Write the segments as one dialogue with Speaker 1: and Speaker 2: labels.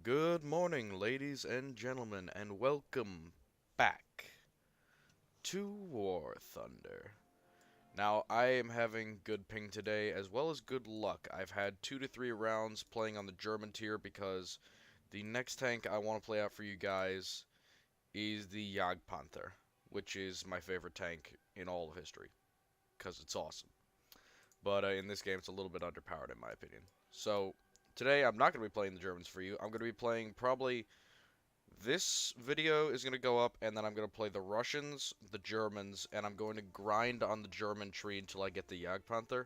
Speaker 1: Good morning, ladies and gentlemen, and welcome back to War Thunder. Now, I am having good ping today, as well as good luck. I've had 2 to 3 rounds playing on the German tier because the next tank I want to play out for you guys is the jadgpanther, which is my favorite tank in all of history, because it's awesome. But in this game, it's a little bit underpowered in my opinion. So, today I'm not going to be playing the Germans for you. I'm going to be playing probably... This video is going to go up, and then I'm going to play the Russians, the Germans, and I'm going to grind on the German tree until I get the jagdpanther.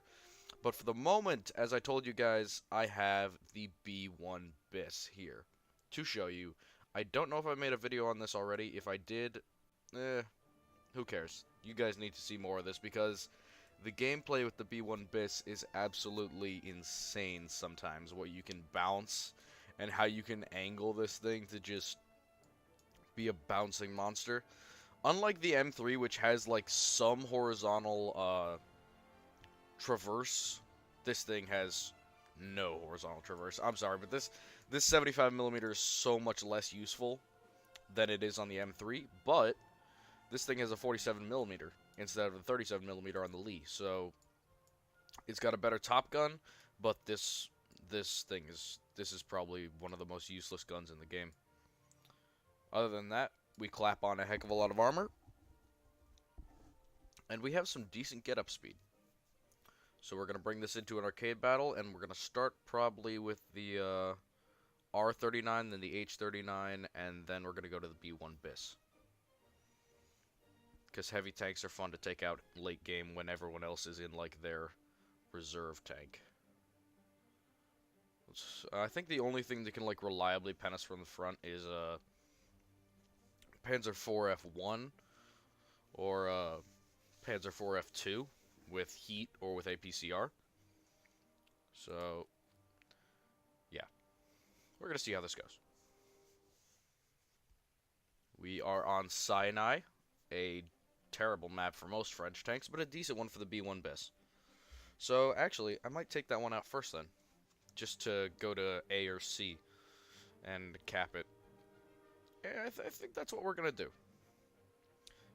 Speaker 1: But for the moment, as I told you guys, I have the B1 Bis here to show you. I don't know if I made a video on this already. If I did, who cares? You guys need to see more of this because the gameplay with the B1 Bis is absolutely insane sometimes. What you can bounce and how you can angle this thing to just be a bouncing monster. Unlike the M3, which has like some horizontal traverse, this thing has no horizontal traverse. I'm sorry, but this 75mm is so much less useful than it is on the M3, but this thing has a 47mm instead of a 37mm on the Lee, so it's got a better top gun, but this is probably one of the most useless guns in the game. Other than that, we clap on a heck of a lot of armor. And we have some decent get-up speed. So we're going to bring this into an arcade battle, and we're going to start probably with the R39, then the H39, and then we're going to go to the B1 Bis. Because heavy tanks are fun to take out late game when everyone else is in, like, their reserve tank. I think the only thing that can, like, reliably pen us from the front is, Panzer IV F1 or Panzer IV F2 with heat or with APCR. So, yeah. We're going to see how this goes. We are on Sinai, a terrible map for most French tanks, but a decent one for the B1 Bis. So, actually, I might take that one out first then, just to go to A or C and cap it. I think that's what we're gonna do.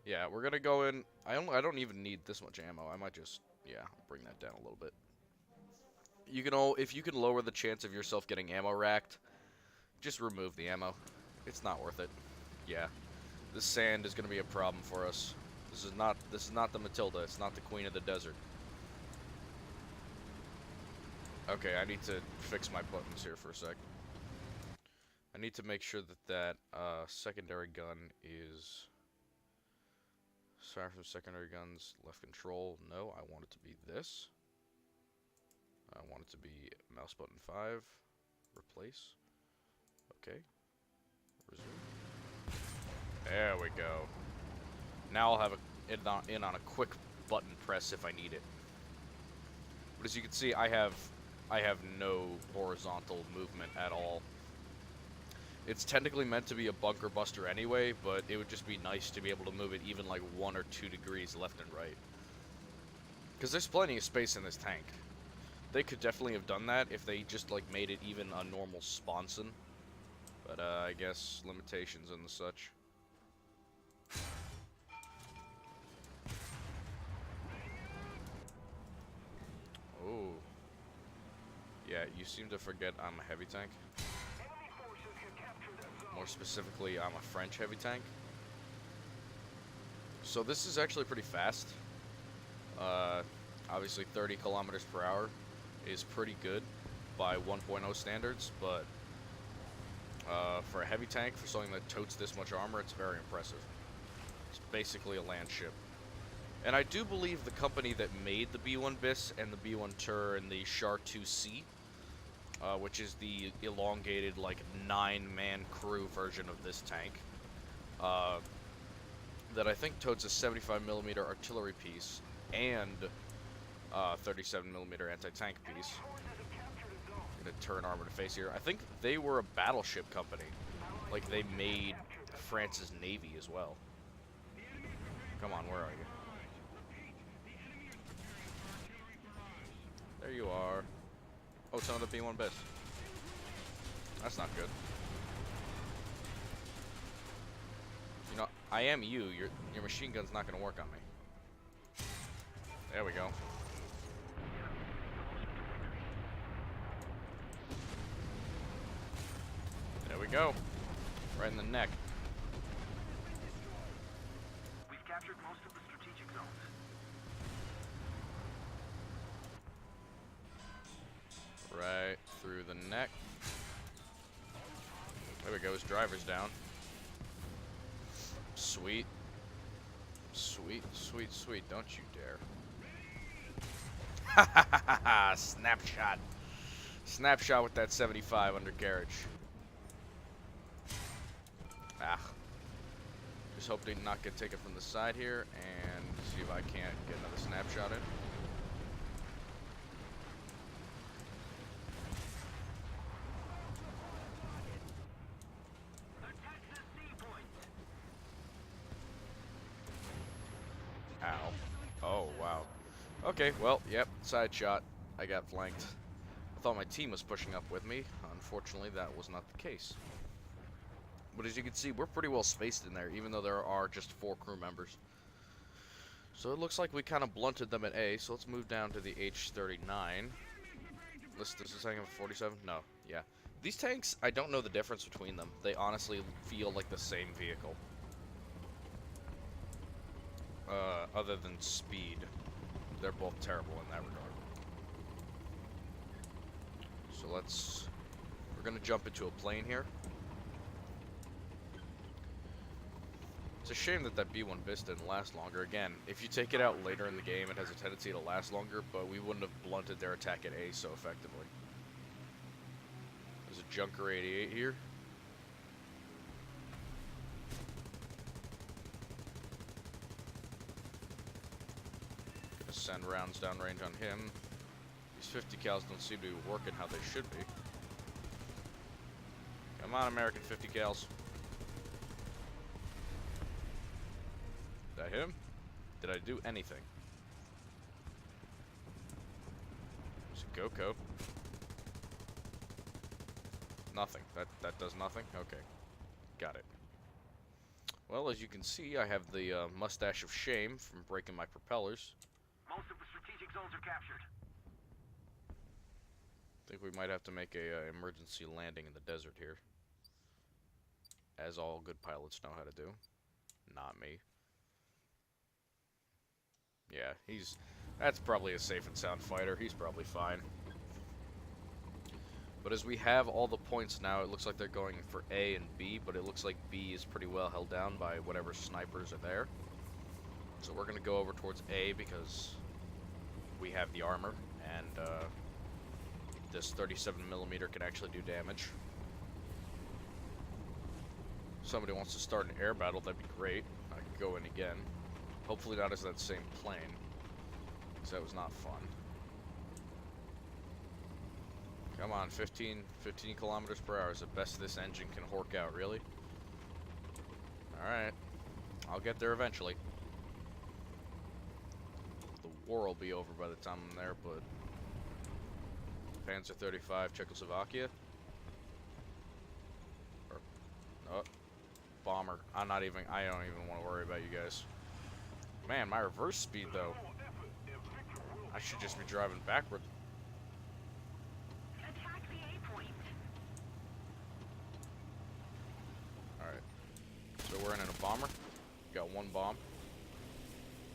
Speaker 1: Yeah, we're gonna go in. I don't even need this much ammo. I might just bring that down a little bit. You can if you can lower the chance of yourself getting ammo racked, just remove the ammo. It's not worth it. Yeah, this sand is gonna be a problem for us. This is not the Matilda. It's not the Queen of the Desert. Okay, I need to fix my buttons here for a sec. I need to make sure that secondary gun is... Sorry from secondary guns, left control. No, I want it to be this. I want it to be mouse button 5. Replace. Okay. Resume. There we go. Now I'll have in on a quick button press if I need it. But as you can see, I have no horizontal movement at all. It's technically meant to be a bunker buster anyway, but it would just be nice to be able to move it even like 1 or 2 degrees left and right. Because there's plenty of space in this tank. They could definitely have done that if they just like made it even a normal sponson. But I guess limitations and the such. Oh. Yeah, you seem to forget I'm a heavy tank. More specifically, I'm a French heavy tank. So this is actually pretty fast. Obviously 30 kilometers per hour is pretty good by 1.0 standards, but for a heavy tank, for something that totes this much armor, it's very impressive. It's basically a land ship. And I do believe the company that made the B1 Bis and the B1 Tur and the Char 2C, which is the elongated, like, 9-man crew version of this tank, that I think totes a 75mm artillery piece and 37mm anti-tank piece. I'm gonna turn armor to face here. I think they were a battleship company. Like, they made France's Navy as well. Come on, where are you? There you are. Oh, it's another B1 Bis. That's not good. I am you. Your machine gun's not gonna work on me. There we go. There we go. Right in the neck.
Speaker 2: We've captured most of the strategic zones.
Speaker 1: Right through the neck. There we go. His driver's down. Sweet. Sweet, sweet, sweet. Don't you dare. Ha ha ha ha ha! Snapshot. Snapshot with that 75 undercarriage. Ah. Just hope to not get taken from the side here and see if I can't get another snapshot in. Ow. Oh, wow. Okay, well, yep, side shot. I got flanked. I thought my team was pushing up with me. Unfortunately, that was not the case. But as you can see, we're pretty well spaced in there, even though there are just 4 crew members. So it looks like we kind of blunted them at A, so let's move down to the H-39. Does this tank have a 47? No, yeah. These tanks, I don't know the difference between them. They honestly feel like the same vehicle. Other than speed. They're both terrible in that regard. So we're gonna jump into a plane here. It's a shame that that B1 Bis didn't last longer. Again, if you take it out later in the game, it has a tendency to last longer, but we wouldn't have blunted their attack at A so effectively. There's a Junker 88 here. Gonna send rounds downrange on him. These 50 cals don't seem to be working how they should be. Come on, American 50 cals. Did I hit him? Did I do anything? There's a GoCo. Nothing. That does nothing? Okay. Got it. Well, as you can see, I have the mustache of shame from breaking my propellers.
Speaker 2: Most of the strategic zones are captured.
Speaker 1: I think we might have to make a emergency landing in the desert here. As all good pilots know how to do. Not me. Yeah, that's probably a safe and sound fighter. He's probably fine. But as we have all the points now, it looks like they're going for A and B, but it looks like B is pretty well held down by whatever snipers are there. So we're going to go over towards A because we have the armor, and this 37mm can actually do damage. If somebody wants to start an air battle, that'd be great. I could go in again. Hopefully not as that same plane, because that was not fun. Come on, 15 kilometers per hour is the best this engine can hork out, really? Alright. I'll get there eventually. The war will be over by the time I'm there, but... Panzer 35, Czechoslovakia? Or... Oh. Bomber. I don't even want to worry about you guys. Man, my reverse speed, though. I should just be driving backward.
Speaker 2: Attack the A point.
Speaker 1: Alright. So we're in a bomber. Got 1 bomb.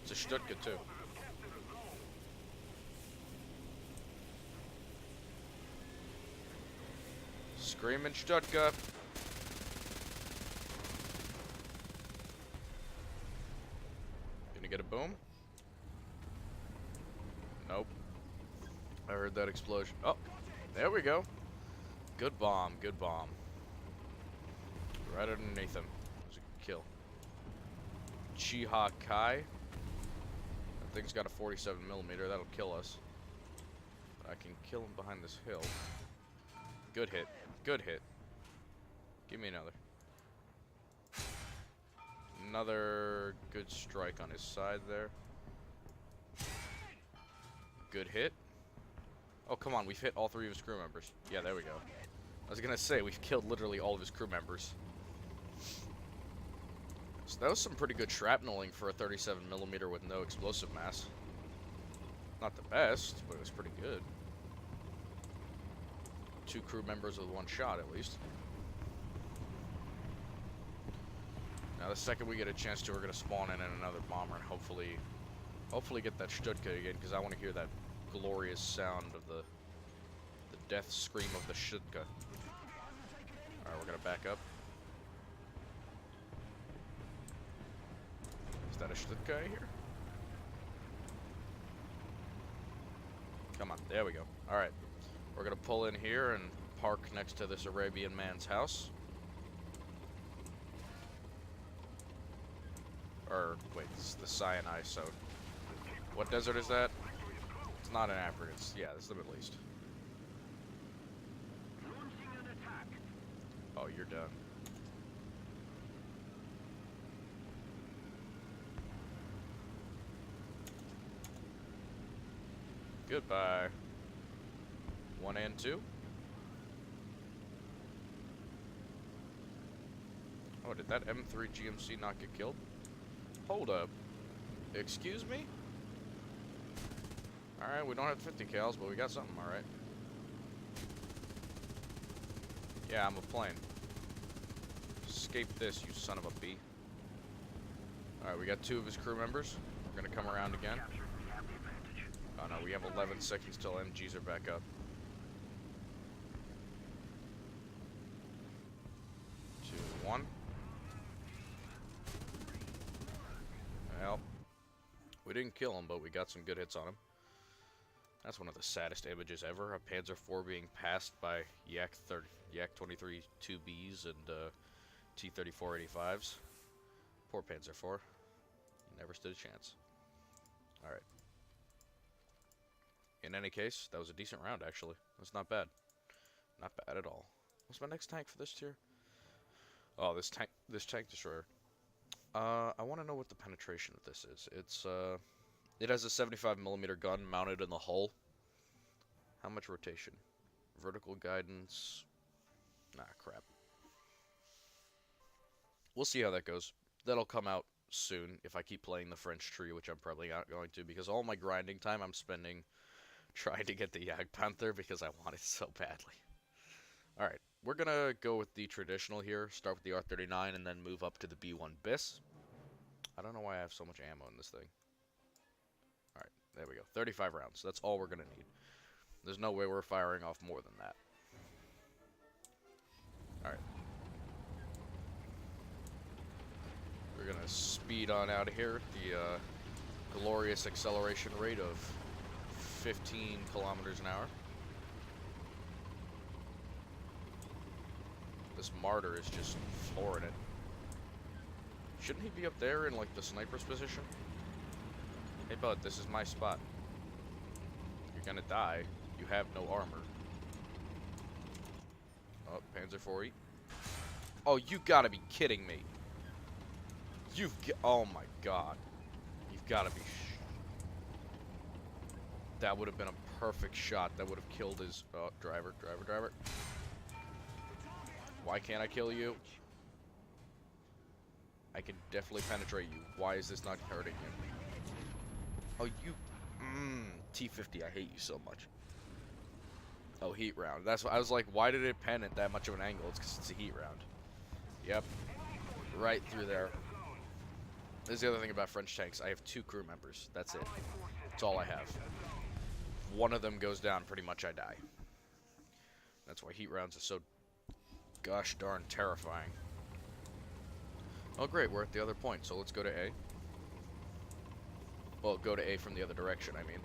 Speaker 1: It's a Stuttgart, too. Screaming Stuttgart. Gonna get a boom? Nope. I heard that explosion. Oh, there we go. Good bomb, good bomb. Right underneath him. There's a kill. Chiha Kai. That thing's got a 47mm. That'll kill us. But I can kill him behind this hill. Good hit. Good hit. Give me another. Another good strike on his side there. Good hit. Oh, come on. We've hit all 3 of his crew members. Yeah, there we go. I was going to say, we've killed literally all of his crew members. So that was some pretty good shrapneling for a 37mm with no explosive mass. Not the best, but it was pretty good. 2 crew members with 1 shot, at least. Now, the second we get a chance to, we're going to spawn in another bomber and hopefully get that Stuttgart again, because I want to hear that glorious sound of the death scream of the Stuttgart. Alright, we're going to back up. Is that a Stuttgart here? Come on, there we go. Alright, we're going to pull in here and park next to this Arabian man's house. Or, wait, this is the Sinai, so... What desert is that? It's not in Africa, yeah, this is the Middle East. Oh, you're done. Goodbye. 1 and 2. Oh, did that M3 GMC not get killed? Hold up. Excuse me? Alright, we don't have 50 cals, but we got something, alright. Yeah, I'm a plane. Escape this, you son of a bee. Alright, we got 2 of his crew members. We're gonna come around again. Oh no, we have 11 seconds till MGs are back up. 2, 1. Well, we didn't kill him, but we got some good hits on him. That's one of the saddest images ever. A Panzer IV being passed by Yak 23 2Bs and T-34 85s. Poor Panzer IV. He never stood a chance. Alright. In any case, that was a decent round, actually. That's not bad. Not bad at all. What's my next tank for this tier? Oh, this tank destroyer. I want to know what the penetration of this is. It has a 75mm gun mounted in the hull. How much rotation? Vertical guidance. Nah, crap. We'll see how that goes. That'll come out soon if I keep playing the French tree, which I'm probably not going to, because all my grinding time I'm spending trying to get the jadgpanther because I want it so badly. Alright, we're gonna go with the traditional here, start with the R39 and then move up to the B1 Bis. I don't know why I have so much ammo in this thing. Alright, there we go. 35 rounds. That's all we're gonna need. There's no way we're firing off more than that. Alright. We're gonna speed on out of here at the glorious acceleration rate of 15 kilometers an hour. This martyr is just flooring it. Shouldn't he be up there in like the sniper's position? Hey bud, this is my spot. You're gonna die. You have no armor. Oh, Panzer IV. Oh, you gotta be kidding me. Oh my god. You've gotta be that would have been a perfect shot. That would have killed his driver. Why can't I kill you? I can definitely penetrate you. Why is this not hurting you? Oh, you... T-50, I hate you so much. Oh, heat round. That's what I was like, why did it pen at that much of an angle? It's because it's a heat round. Yep. Right through there. This is the other thing about French tanks. I have 2 crew members. That's it. That's all I have. If one of them goes down, pretty much I die. That's why heat rounds are so gosh darn terrifying. Oh great, we're at the other point, so let's go to A. Well, go to A from the other direction, I mean.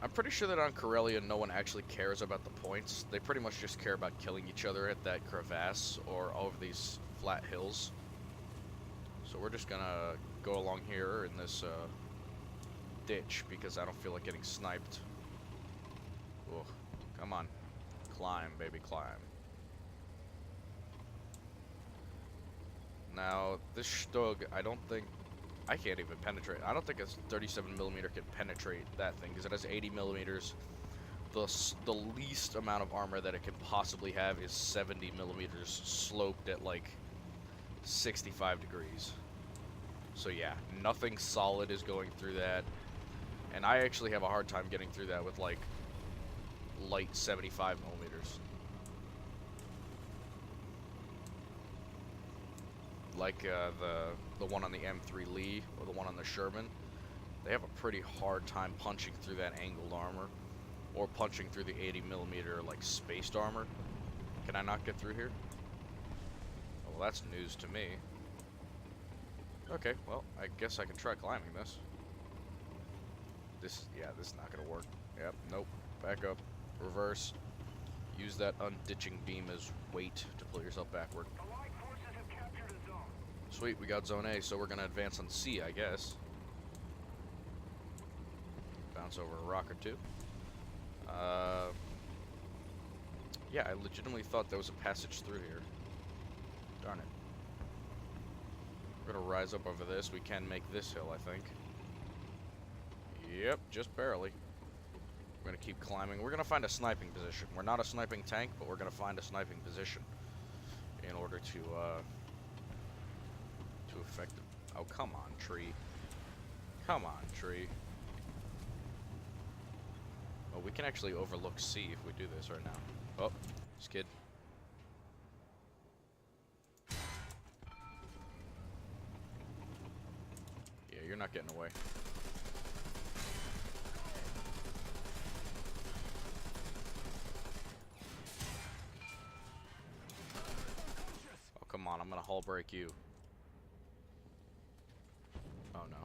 Speaker 1: I'm pretty sure that on Corellia no one actually cares about the points. They pretty much just care about killing each other at that crevasse or over these flat hills. So we're just gonna go along here in this ditch because I don't feel like getting sniped. Ugh. Come on. Climb, baby, climb. Now, this Stug, I can't even penetrate. I don't think a 37mm can penetrate that thing because it has 80mm the least amount of armor that it could possibly have is 70 millimeters sloped at like 65 degrees. So yeah, nothing solid is going through that. And I actually have a hard time getting through that with like light 75 millimeters. Like the one on the M3 Lee or the one on the Sherman, they have a pretty hard time punching through that angled armor, or punching through the 80 millimeter like spaced armor. Can I not get through here? Oh, well, that's news to me. Okay, well, I guess I can try climbing this. Yeah, this is not gonna work. Yep, nope. Back up, reverse. Use that unditching beam as weight to pull yourself backward.
Speaker 2: Allied forces have captured a zone.
Speaker 1: Sweet, we got Zone A, so we're gonna advance on C, I guess. Bounce over a rock or two. Yeah, I legitimately thought there was a passage through here. Darn it. We're gonna rise up over this. We can make this hill, I think. Yep, just barely. We're gonna keep climbing. We're gonna find a sniping position. We're not a sniping tank, but we're gonna find a sniping position in order to affect it. Oh, come on, tree. Come on, tree. Oh, we can actually overlook C if we do this right now. Oh, skid. Yeah, you're not getting away. Oh, come on, I'm gonna hull break you. Oh, no.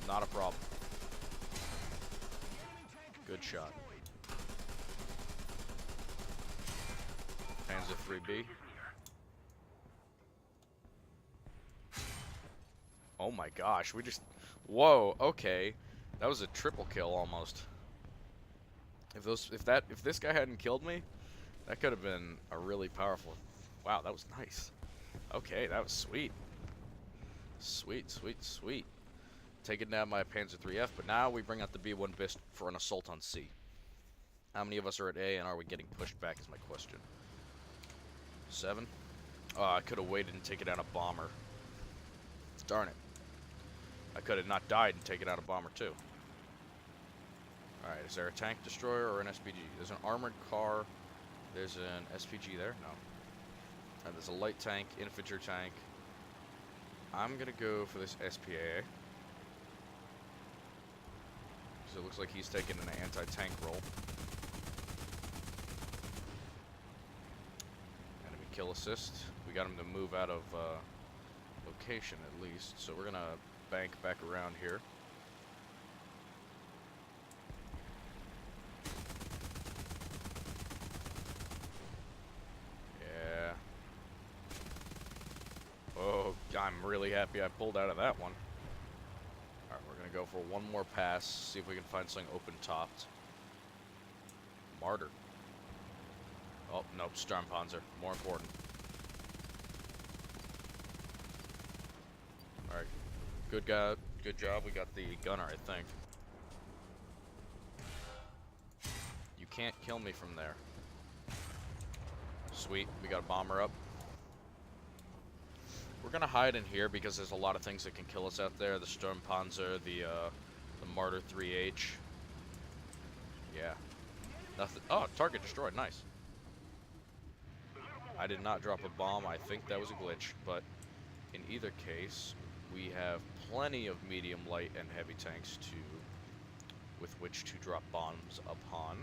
Speaker 1: Not a problem. Good shot. Panzer 3B. Oh my gosh, we just... Whoa, okay. That was a triple kill almost. If this guy hadn't killed me, that could have been a really powerful... Wow, that was nice. Okay, that was sweet. Sweet, sweet, sweet. Taking down my Panzer 3F, but now we bring out the B1 Bis for an assault on C. How many of us are at A, and are we getting pushed back is my question. 7? Oh, I could have waited and taken out a bomber. Darn it. I could have not died and taken out a bomber too. Alright, is there a tank destroyer or an SPG? There's an armored car. There's an SPG there? No. Alright, there's a light tank, infantry tank. I'm gonna go for this SPA. So it looks like he's taking an anti-tank role. Enemy kill assist. We got him to move out of location at least. So we're gonna bank back around here. Yeah. Oh, I'm really happy I pulled out of that one. Alright, we're gonna go for one more pass, see if we can find something open-topped. Martyr. Oh, nope, Sturmpanzer. More important. Alright. Good guy. Good job. We got the gunner, I think. You can't kill me from there. Sweet. We got a bomber up. We're gonna hide in here because there's a lot of things that can kill us out there. The Sturmpanzer, the Martyr 3H. Yeah. Nothing. Oh, target destroyed. Nice. I did not drop a bomb. I think that was a glitch, but in either case, we have plenty of medium, light, and heavy tanks with which to drop bombs upon.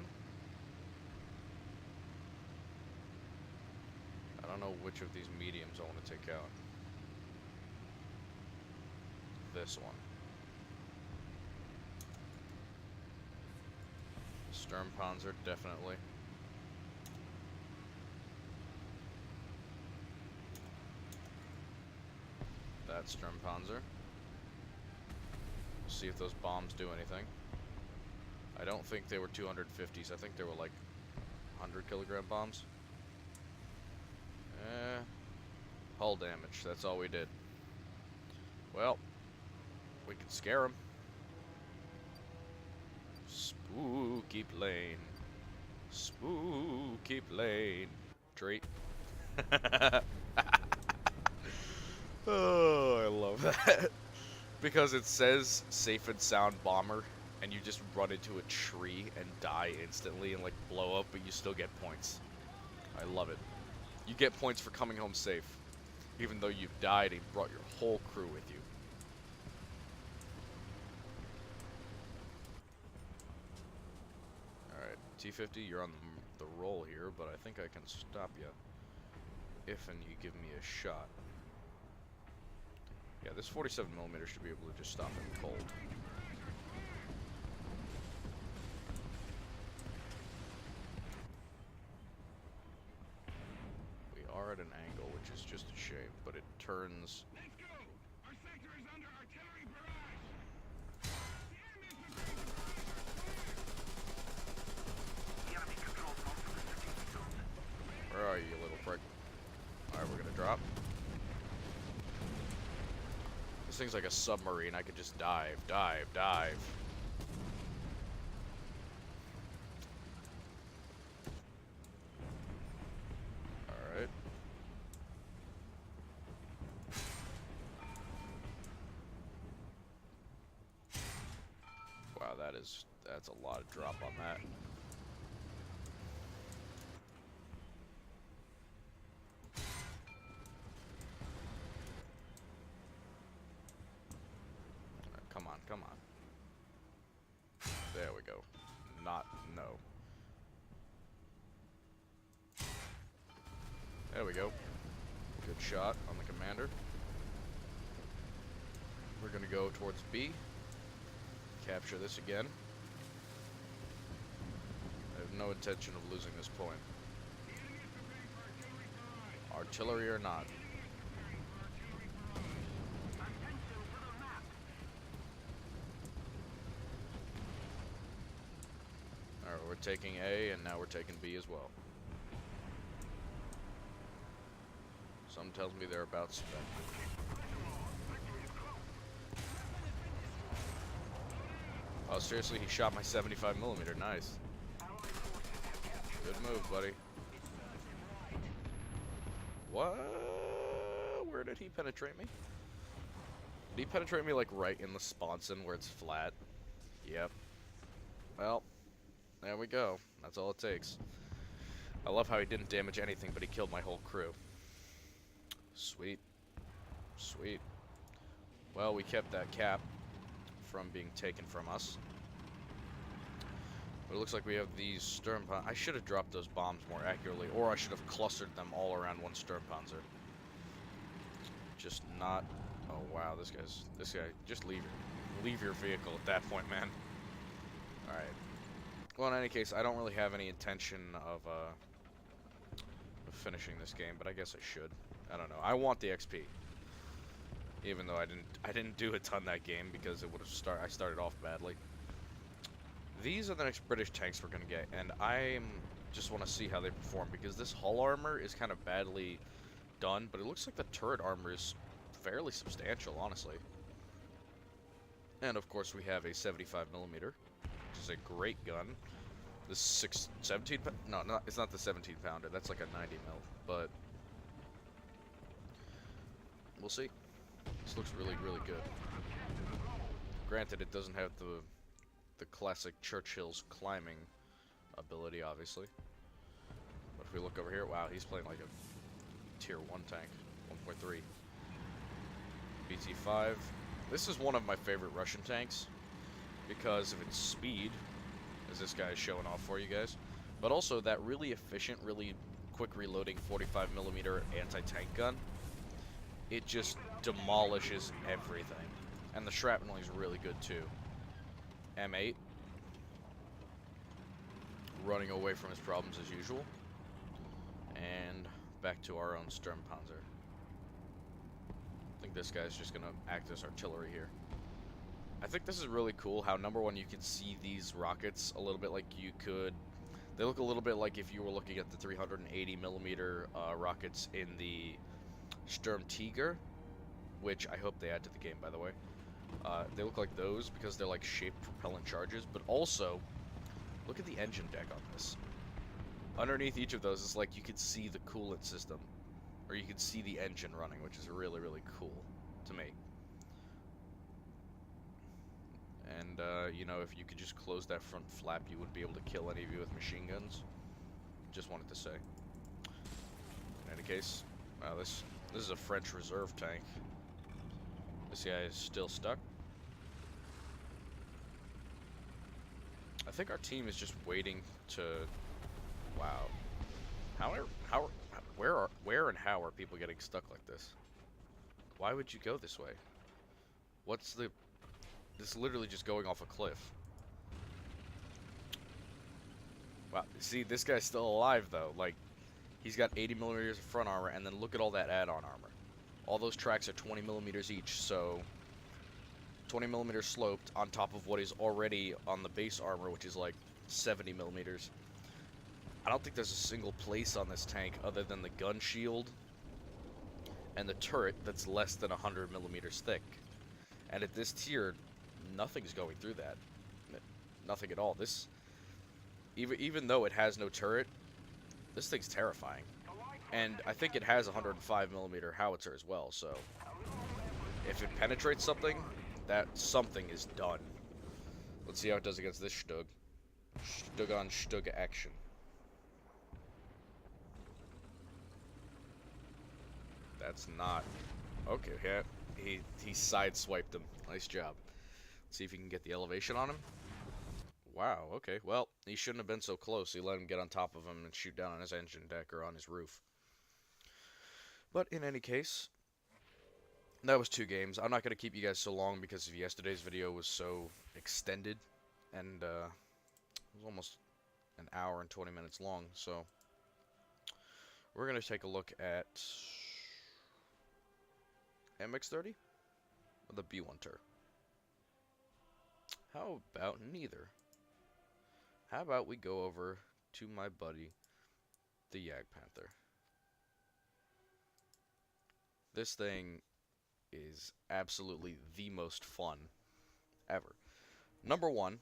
Speaker 1: I don't know which of these mediums I want to take out. This one. Sturmpanzer, definitely. That Sturmpanzer. We'll see if those bombs do anything. I don't think they were 250s. I think they were like 100 kilogram bombs. Hull damage. That's all we did. Well, We can scare him. Spooky plane. Spooky plane. Tree. Oh, I love that. Because it says safe and sound bomber, and you just run into a tree and die instantly and like blow up, but you still get points. I love it. You get points for coming home safe, even though you've died and brought your whole crew with you. Alright, T-50, you're on the roll here, but I think I can stop you if and you give me a shot. Yeah, this 47mm should be able to just stop him cold. We are at an angle, which is just a shame, but it turns...
Speaker 2: Let's go! Our sector is under artillery barrage! The enemy controls most of the strategic zones.
Speaker 1: Where are you, little prick? Alright, we're gonna drop. This thing's like a submarine. I could just dive, dive, dive. Alright. Wow, that's a lot of drop on that. Come on, come on. There we go. No. There we go. Good shot on the commander. We're gonna go towards B. Capture this again. I have no intention of losing this point. Artillery or not. Alright, we're taking A, and now we're taking B as well. Something tells me they're about to spend. Oh, seriously? He shot my 75mm. Nice. Good move, buddy. What? Where did he penetrate me? Did he penetrate me, like, right in the sponson where it's flat? Yep. Well, there we go. That's all it takes. I love how he didn't damage anything, but he killed my whole crew. Sweet. Sweet. Well, we kept that cap from being taken from us. But it looks like we have these Sturmpanzer. I should have dropped those bombs more accurately, or I should have clustered them all around one Sturmpanzer. Just not... Oh, wow, this guy, just leave your vehicle at that point, man. Alright. Well, in any case, I don't really have any intention of finishing this game, but I guess I should. I don't know. I want the XP. Even though I didn't do a ton that game because it would have I started off badly. These are the next British tanks we're gonna get, and I just want to see how they perform because this hull armor is kind of badly done, but it looks like the turret armor is fairly substantial, honestly. And of course we have a 75mm, which is a great gun. This 17 no, it's not the 17 pounder. That's like a 90 mil, but we'll see. This looks really, really good. Granted, it doesn't have the classic Churchill's climbing ability, obviously. But if we look over here, wow, he's playing like a tier 1 tank, 1.3. BT-5. This is one of my favorite Russian tanks because of its speed, as this guy is showing off for you guys, but also that really efficient, really quick reloading 45mm anti-tank gun. It just demolishes everything. And the shrapnel is really good too. M8. Running away from his problems as usual. And back to our own Sturmpanzer. I think this guy's just gonna act as artillery here. I think this is really cool how, number one, you can see these rockets a little bit like you could... They look a little bit like if you were looking at the 380mm rockets in the Sturm Tiger, which I hope they add to the game, by the way. They look like those because they're like shaped propellant charges, but also, look at the engine deck on this. Underneath each of those is like you could see the coolant system, or you could see the engine running, which is really, really cool to me. And, you know, if you could just close that front flap, you wouldn't be able to kill any of you with machine guns. Just wanted to say. In any case, this is a French reserve tank. This guy is still stuck. I think our team is just waiting to... Wow. Where and how are people getting stuck like this? Why would you go this way? What's the... This is literally just going off a cliff. Wow, see, this guy's still alive, though. Like, he's got 80 millimeters of front armor, and then look at all that add-on armor. All those tracks are 20 millimeters each, so 20 millimeters sloped on top of what is already on the base armor, which is like 70 millimeters. I don't think there's a single place on this tank other than the gun shield and the turret that's less than 100 millimeters thick. And at this tier, nothing's going through that. Nothing at all. This, even though it has no turret, this thing's terrifying. And I think it has a 105 millimeter howitzer as well, so if it penetrates something, that something is done. Let's see how it does against this Stug. Stug on Stug action. That's not... Okay, yeah, he sideswiped him. Nice job. Let's see if you can get the elevation on him. Wow, okay. Well, he shouldn't have been so close. He let him get on top of him and shoot down on his engine deck or on his roof. But in any case, that was 2 games. I'm not going to keep you guys so long because yesterday's video was so extended. And it was almost an hour and 20 minutes long. So we're going to take a look at MX-30 or the B1 Tur. How about neither? How about we go over to my buddy, the jadgpanther. This thing is absolutely the most fun ever. Number one,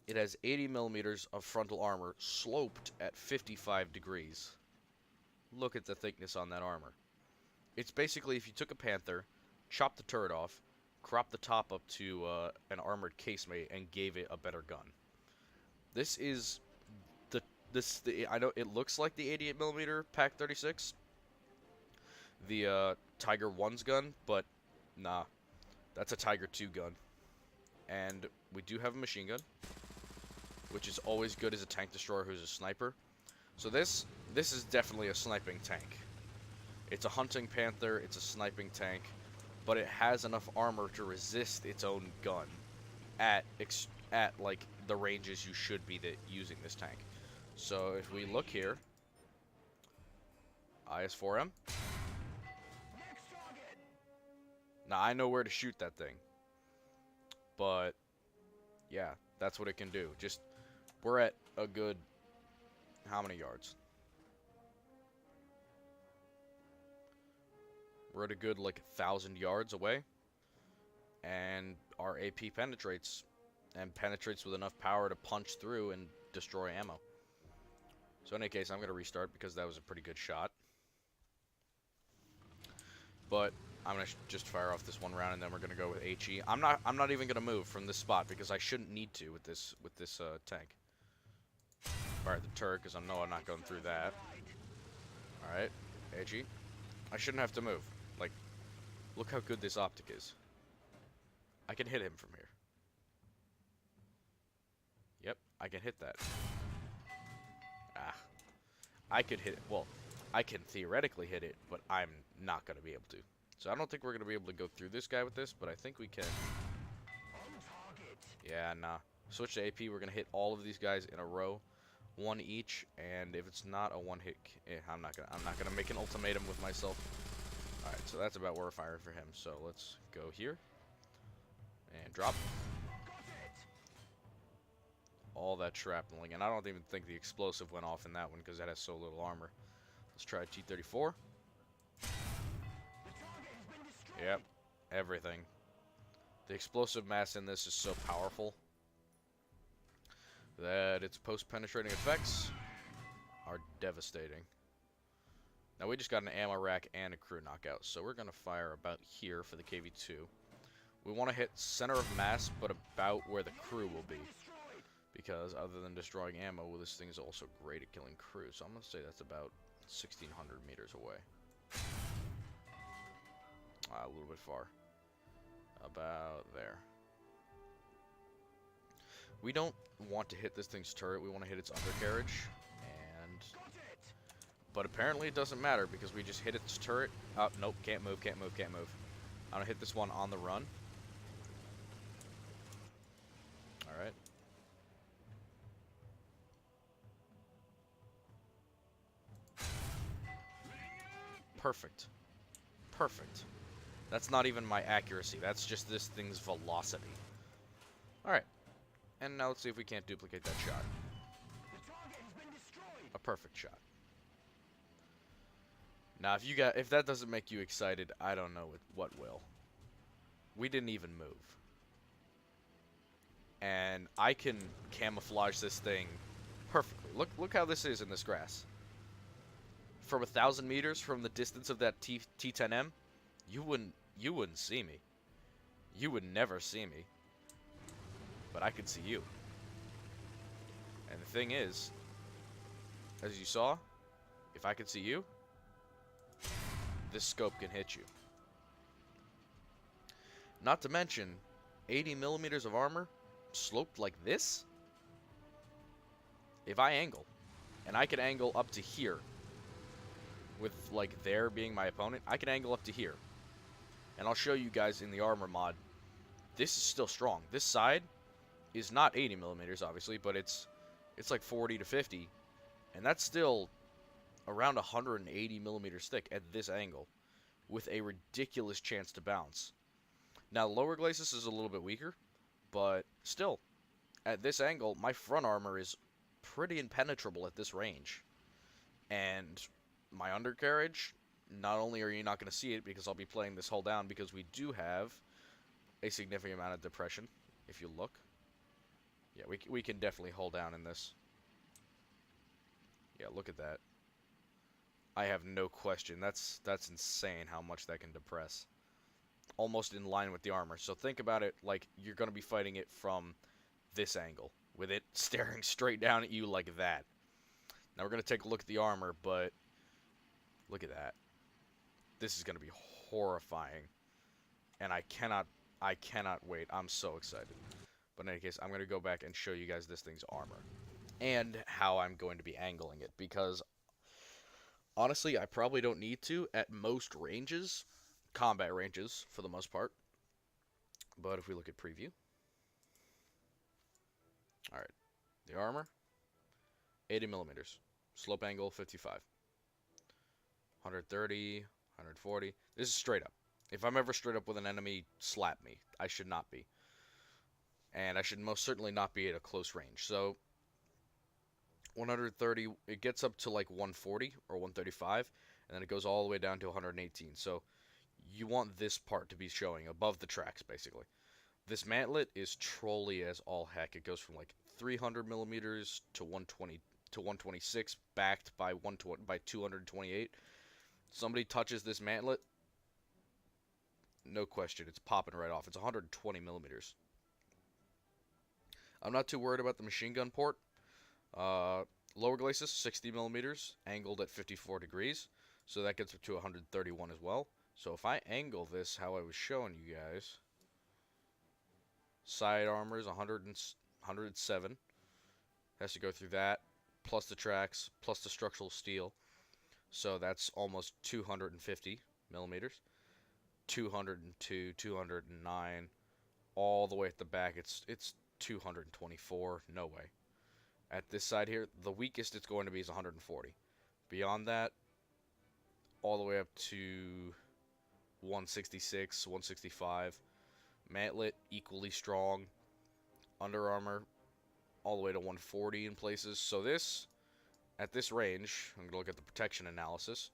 Speaker 1: it has 80 millimeters of frontal armor sloped at 55 degrees. Look at the thickness on that armor. It's basically if you took a Panther, chopped the turret off, cropped the top up to an armored casemate, and gave it a better gun. This is I know it looks like the 88 millimeter Pak 36, the Tiger 1's gun, but nah, that's a Tiger 2 gun. And we do have a machine gun, which is always good as a tank destroyer who's a sniper. So this is definitely a sniping tank. It's a hunting Panther, it's a sniping tank, but it has enough armor to resist its own gun at like the ranges you should be using this tank. So if we look here, IS-4M. Now I know where to shoot that thing, but yeah, that's what it can do. Just, we're at a good, how many yards? We're at a good like 1,000 yards away, and our AP penetrates, and penetrates with enough power to punch through and destroy ammo. So in any case, I'm going to restart because that was a pretty good shot. But I'm going to just fire off this one round, and then we're going to go with HE. I'm not even going to move from this spot because I shouldn't need to with this tank. Fire the turret because I know I'm not going through that. All right, HE. I shouldn't have to move. Like, look how good this optic is. I can hit him from here. Yep, I can hit that. Ah. I could hit it. Well, I can theoretically hit it, but I'm not going to be able to. So I don't think we're going to be able to go through this guy with this, but I think we can. Yeah, nah. Switch to AP. We're going to hit all of these guys in a row. One each, and if it's not a one-hit, I'm not gonna make an ultimatum with myself. All right, so that's about where we're firing for him. So let's go here and drop all that shrapneling, and I don't even think the explosive went off in that one because that has so little armor. Let's try T-34. Yep, everything. The explosive mass in this is so powerful that its post-penetrating effects are devastating. Now we just got an ammo rack and a crew knockout, so we're going to fire about here for the KV-2. We want to hit center of mass, but about where the crew will be. Because other than destroying ammo, well, this thing is also great at killing crew. So I'm going to say that's about 1,600 meters away. A little bit far. About there. We don't want to hit this thing's turret. We want to hit its undercarriage. But apparently it doesn't matter because we just hit its turret. Oh, nope, can't move, can't move, can't move. I'm gonna hit this one on the run. Alright. Perfect. Perfect. That's not even my accuracy. That's just this thing's velocity. Alright. And now let's see if we can't duplicate that shot. A perfect shot. Now, if that doesn't make you excited, I don't know what will. We didn't even move. And I can camouflage this thing perfectly. Look how this is in this grass. From 1,000 meters from the distance of that T10M, you wouldn't see me. You would never see me. But I could see you. And the thing is, as you saw, if I could see you, this scope can hit you. Not to mention, 80 millimeters of armor sloped like this. If I angle, and I can angle up to here, with like there being my opponent, I can angle up to here. And I'll show you guys in the armor mod, this is still strong. This side is not 80 millimeters, obviously, but it's like 40 to 50, and that's still around 180 millimeters thick at this angle, with a ridiculous chance to bounce. Now, lower glacis is a little bit weaker, but still, at this angle, my front armor is pretty impenetrable at this range. And my undercarriage, not only are you not going to see it because I'll be playing this hull down, because we do have a significant amount of depression, if you look. Yeah, we can definitely hull down in this. Yeah, look at that. I have no question. That's insane how much that can depress. Almost in line with the armor. So think about it like you're going to be fighting it from this angle, with it staring straight down at you like that. Now we're going to take a look at the armor, but look at that. This is going to be horrifying. And I cannot wait. I'm so excited. But in any case, I'm going to go back and show you guys this thing's armor. And how I'm going to be angling it, because honestly, I probably don't need to at most ranges, combat ranges for the most part. But if we look at preview, alright, the armor, 80 millimeters, slope angle 55, 130, 140. This is straight up. If I'm ever straight up with an enemy, slap me. I should not be. And I should most certainly not be at a close range. So 130, it gets up to like 140 or 135, and then it goes all the way down to 118. So you want this part to be showing above the tracks, basically. This mantlet is trolly as all heck. It goes from like 300 millimeters to 120 to 126, backed by 228. Somebody touches this mantlet, no question, it's popping right off. It's 120 millimeters. I'm not too worried about the machine gun port. Lower glacis, 60 millimeters, angled at 54 degrees. So that gets up to 131 as well. So if I angle this how I was showing you guys, side armor is 107. Has to go through that, plus the tracks, plus the structural steel. So that's almost 250 millimeters. 202, 209, all the way at the back. It's 224. No way. At this side here, the weakest it's going to be is 140. Beyond that, all the way up to 166, 165. Mantlet, equally strong. Under armor, all the way to 140 in places. So this, at this range, I'm going to look at the protection analysis.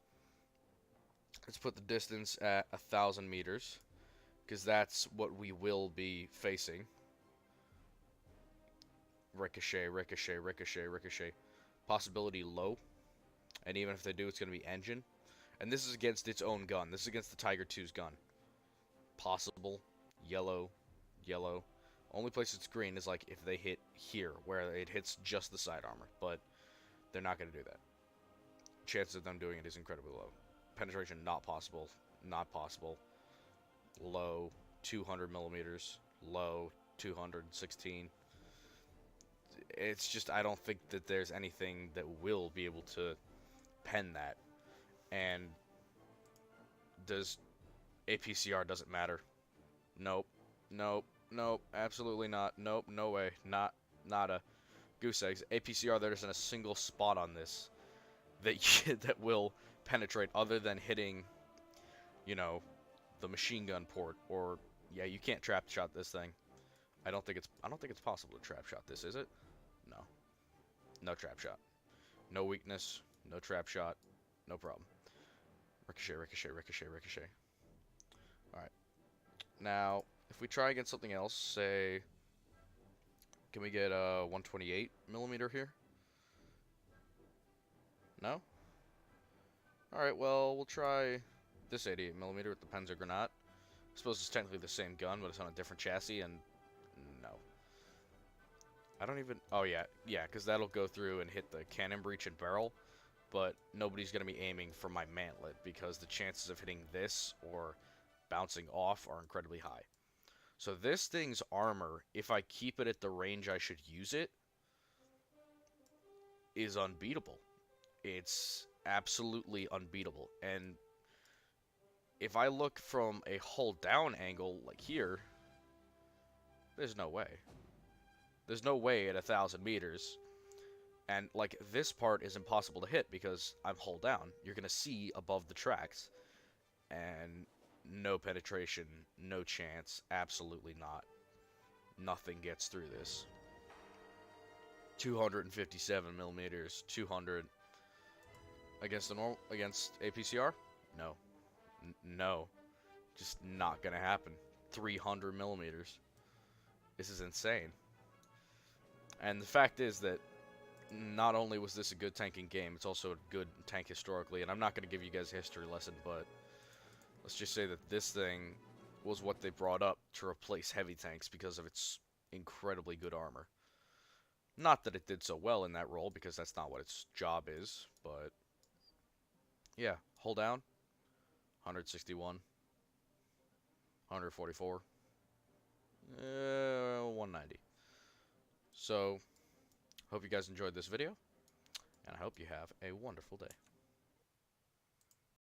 Speaker 1: Let's put the distance at 1,000 meters. because that's what we will be facing. Ricochet, ricochet, ricochet, ricochet. Possibility low. And even if they do, it's going to be engine. And this is against its own gun. This is against the Tiger 2's gun. Possible. Yellow. Yellow. Only place it's green is like if they hit here, where it hits just the side armor. But they're not going to do that. Chances of them doing it is incredibly low. Penetration not possible. Not possible. Low. 200 millimeters. Low. 216. It's just, I don't think that there's anything that will be able to pen that. And does APCR doesn't matter. Nope. Nope. Nope. Absolutely not. Nope. No way. Not a goose eggs. APCR, there isn't a single spot on this that will penetrate other than hitting, you know, the machine gun port. Or yeah, you can't trap shot this thing. I don't think it's possible to trap shot this, is it? No. No trap shot. No weakness. No trap shot. No problem. Ricochet, ricochet, ricochet, ricochet. Alright. Now, if we try against something else, say, can we get a 128 millimeter here? No? Alright, well, we'll try this 88 millimeter with the Panzer Granat. I suppose it's technically the same gun, but it's on a different chassis, and no. I don't even... Oh, yeah. Yeah, because that'll go through and hit the cannon breech and barrel, but nobody's going to be aiming for my mantlet, because the chances of hitting this or bouncing off are incredibly high. So this thing's armor, if I keep it at the range I should use it, is unbeatable. It's absolutely unbeatable. And if I look from a hull down angle, like here, there's no way. There's no way at 1,000 meters. And, like, this part is impossible to hit because I'm hull down. You're going to see above the tracks. And no penetration, no chance, absolutely not. Nothing gets through this. 257 millimeters, 200 against the normal, against APCR? No. No. Just not gonna happen. 300 millimeters. This is insane. And the fact is that not only was this a good tanking game, it's also a good tank historically. And I'm not going to give you guys a history lesson, but let's just say that this thing was what they brought up to replace heavy tanks because of its incredibly good armor. Not that it did so well in that role, because that's not what its job is, but yeah, hold down, 161, 144, 190. So, hope you guys enjoyed this video, and I hope you have a wonderful day.